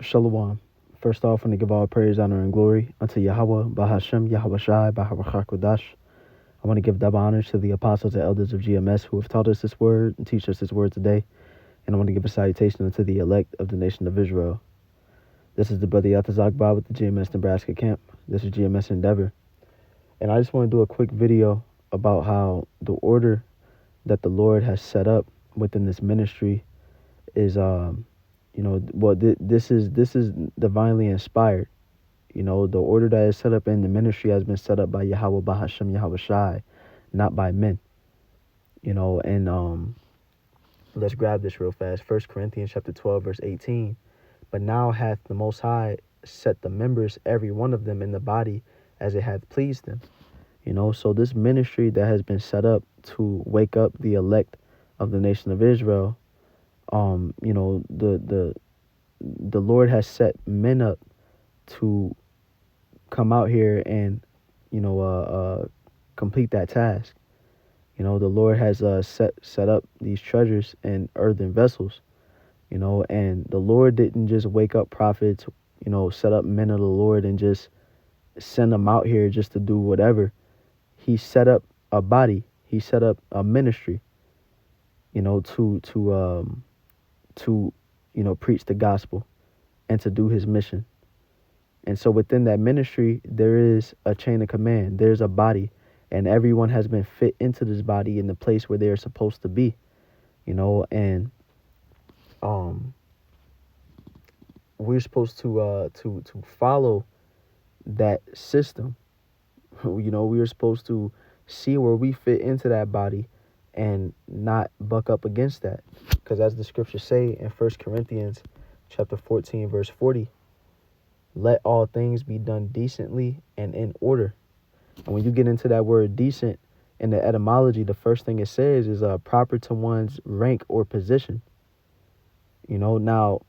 Shalom. First off, I want to give all praise, honor, and glory unto Yahweh, Bahashem, Yahweh Shai, Bahawachakodash. I want to give double honors to the apostles and elders of GMS who have taught us this word and teach us this word today. And I want to give a salutation unto the elect of the nation of Israel. This is the brother Yatazakba with the GMS Nebraska camp. This is GMS Endeavor. And I just want to do a quick video about how the order that the Lord has set up within this ministry is this is divinely inspired. The order that is set up in the ministry has been set up by Yahweh Bahashem Yahweh Shai, not by men. And let's grab this real fast. 1 Corinthians chapter 12 verse 18. But now hath the Most High set the members, every one of them, in the body as it hath pleased him. So this ministry that has been set up to wake up the elect of the nation of Israel, the Lord has set men up to come out here and complete that task. The Lord has set up these treasures in earthen vessels. And the Lord didn't just wake up prophets, set up men of the Lord and just send them out here just to do whatever. He set up a body. He set up a ministry, to preach the gospel and to do his mission. And so within that ministry, there is a chain of command. There's a body, and everyone has been fit into this body in the place where they're supposed to be, and we're supposed to follow that system. We're supposed to see where we fit into that body and not buck up against that. Because as the scriptures say in 1 Corinthians chapter 14, verse 40, let all things be done decently and in order. And when you get into that word decent in the etymology, the first thing it says is proper to one's rank or position. Now,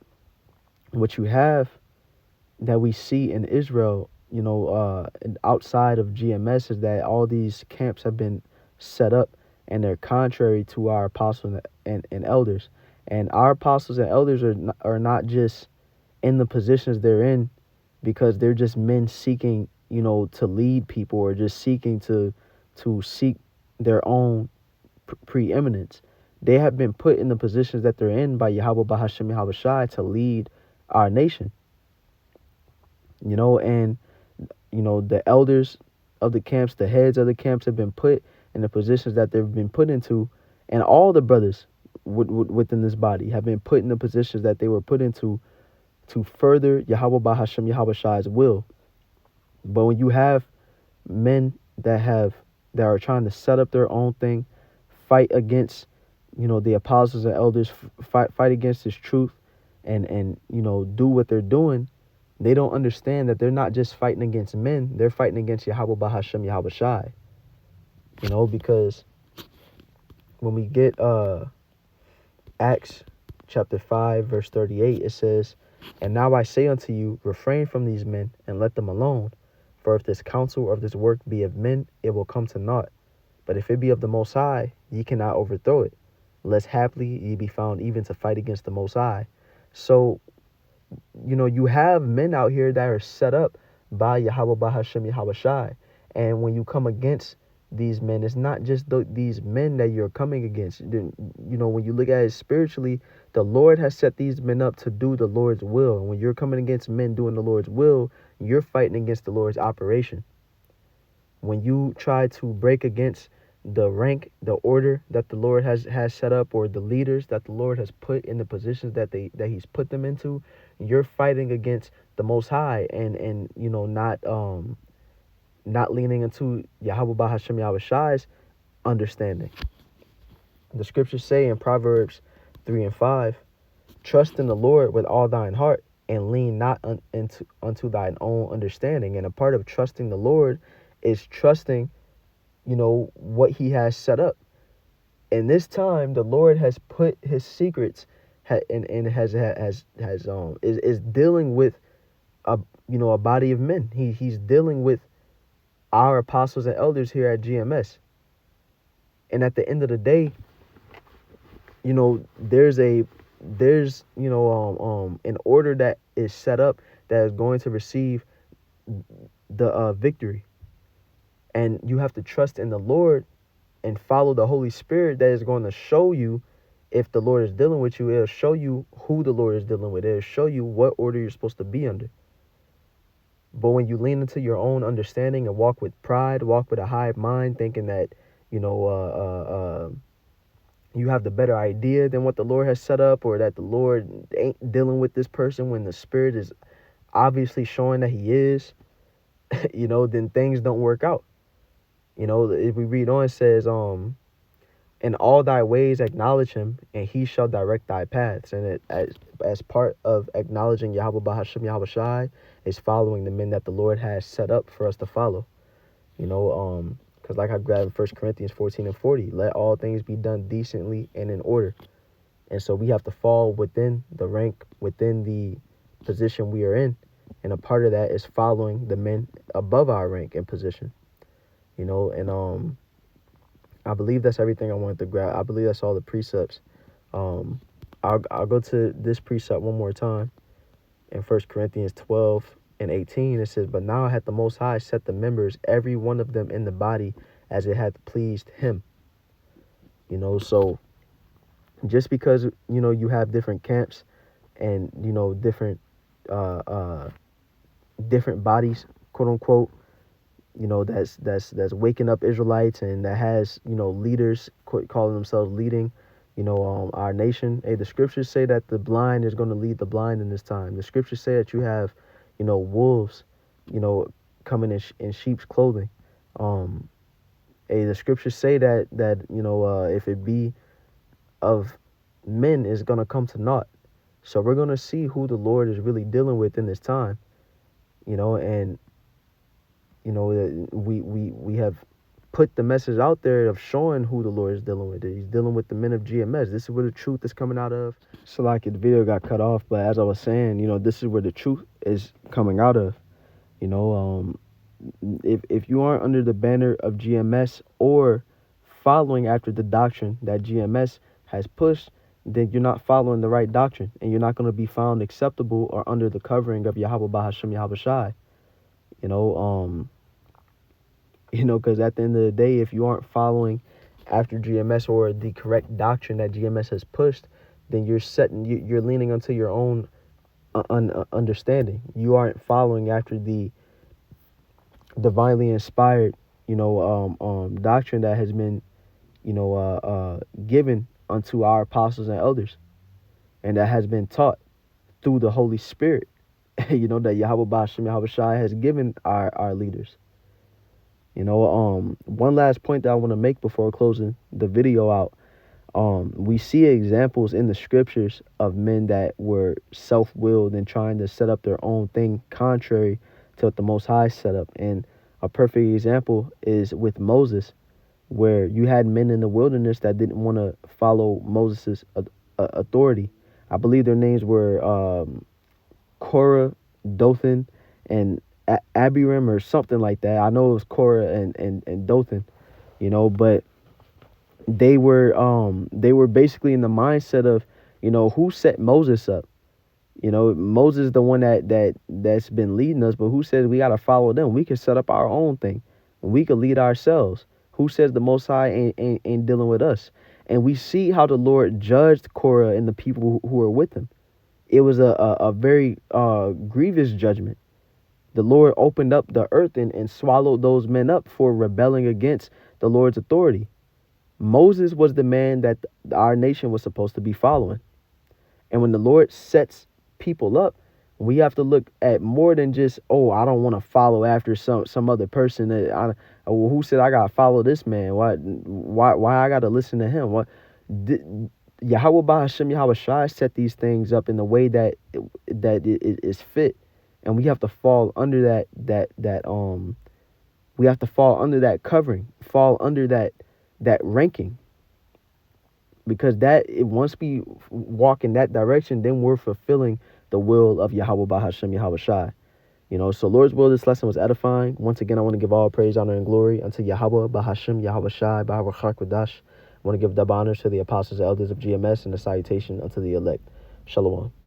what you have that we see in Israel, outside of GMS, is that all these camps have been set up and they're contrary to our apostles and elders. And our apostles and elders are not just in the positions they're in because they're just men seeking, to lead people or just seeking to seek their own preeminence. They have been put in the positions that they're in by Yahweh Bahashem Yahweh Shai to lead our nation. And the elders of the camps, the heads of the camps have been put in the positions that they've been put into, and all the brothers within this body have been put in the positions that they were put into to further Yahweh Bahashem Yahweh Shai's will. But when you have men that are trying to set up their own thing, fight against, the apostles and elders, fight against this truth, and do what they're doing, they don't understand that they're not just fighting against men, they're fighting against Yahweh Bahashem Yahweh Shai. Because when we get Acts chapter 5 verse 38, it says, and now I say unto you, refrain from these men and let them alone. For if this counsel or if this work be of men, it will come to naught. But if it be of the Most High, ye cannot overthrow it, lest haply ye be found even to fight against the Most High. So, you have men out here that are set up by Yahweh Bahashem Yahweh Shai. And when you come against these men, it's not just these men that you're coming against. When you look at it spiritually, the Lord has set these men up to do the Lord's will. And when you're coming against men doing the Lord's will, you're fighting against the Lord's operation. When you try to break against the rank, the order that the Lord has set up, or the leaders that the Lord has put in the positions that he's put them into, you're fighting against the Most High and not leaning into Yahweh Bahashem Yahweh Shai's understanding. The scriptures say in Proverbs 3 and 5, trust in the Lord with all thine heart and lean not unto thine own understanding. And a part of trusting the Lord is trusting, what he has set up. In this time, the Lord has put his secrets and is dealing with a body of men. He's dealing with our apostles and elders here at GMS. And at the end of the day, there's a there's an order that is set up that is going to receive the victory, and you have to trust in the Lord and follow the Holy Spirit that is going to show you if the Lord is dealing with you. It'll show you who the Lord is dealing with. It'll show you what order you're supposed to be under. But when you lean into your own understanding and walk with pride, walk with a high mind, thinking that you have the better idea than what the Lord has set up, or that the Lord ain't dealing with this person when the Spirit is obviously showing that He is, then things don't work out. If we read on, it says, in all thy ways acknowledge Him, and He shall direct thy paths. And as part of acknowledging Yahweh Bahasham Yahweh Shai is following the men that the Lord has set up for us to follow. Because like I grabbed in 1 Corinthians 14:40, let all things be done decently and in order. And so we have to fall within the rank, within the position we are in. And a part of that is following the men above our rank and position. And I believe that's everything I wanted to grab. I believe that's all the precepts. I'll go to this precept one more time. In 1 Corinthians 12:18, it says, but now hath the Most High set the members, every one of them in the body, as it hath pleased Him. So just because, you have different camps and, different bodies, quote unquote, that's waking up Israelites, and that has, leaders calling themselves leading, our nation. Hey, the scriptures say that the blind is going to lead the blind in this time. The scriptures say that you have, wolves, coming in sheep's clothing. Hey, the scriptures say that if it be of men, is going to come to naught. So we're going to see who the Lord is really dealing with in this time, and we have put the message out there of showing who the Lord is dealing with. He's dealing with the men of GMS. This is where the truth is coming out of. So like the video got cut off, but as I was saying, this is where the truth is coming out of. If you aren't under the banner of GMS or following after the doctrine that GMS has pushed, then you're not following the right doctrine, and you're not going to be found acceptable or under the covering of Yahweh Bahasham Yahweh Shai. Because at the end of the day, if you aren't following after GMS or the correct doctrine that GMS has pushed, then you're leaning onto your own understanding. You aren't following after the divinely inspired, doctrine that has been, given unto our apostles and elders, and that has been taught through the Holy Spirit, that Yahweh Bashim Yahweh Shai has given our leaders. One last point that I want to make before closing the video out. We see examples in the scriptures of men that were self-willed and trying to set up their own thing contrary to what the Most High set up. And a perfect example is with Moses, where you had men in the wilderness that didn't want to follow Moses' authority. I believe their names were Korah, Dothan, and Abiram or something like that. I know it was Korah and Dothan, but they were basically in the mindset of, who set Moses up? Moses is the one that's been leading us, but who says we got to follow them? We can set up our own thing. We could lead ourselves. Who says the Most High ain't dealing with us? And we see how the Lord judged Korah and the people who were with him. It was a very grievous judgment. The Lord opened up the earth and swallowed those men up for rebelling against the Lord's authority. Moses was the man that our nation was supposed to be following. And when the Lord sets people up, we have to look at more than just, I don't want to follow after some other person. Who said I got to follow this man? Why I got to listen to him? Yahweh Bahasham Yahweh Shai set these things up in the way that it is fit. And we have to fall under we have to fall under that covering, fall under that ranking. Because once we walk in that direction, then we're fulfilling the will of Yahweh Bahasham Yahweh Shai. So Lord's will, this lesson was edifying. Once again, I want to give all praise, honor, and glory unto Yahweh Bahasham Yahweh Shai, Bahar Chak Wadash. I want to give double honors to the apostles and elders of GMS, and a salutation unto the elect. Shalom.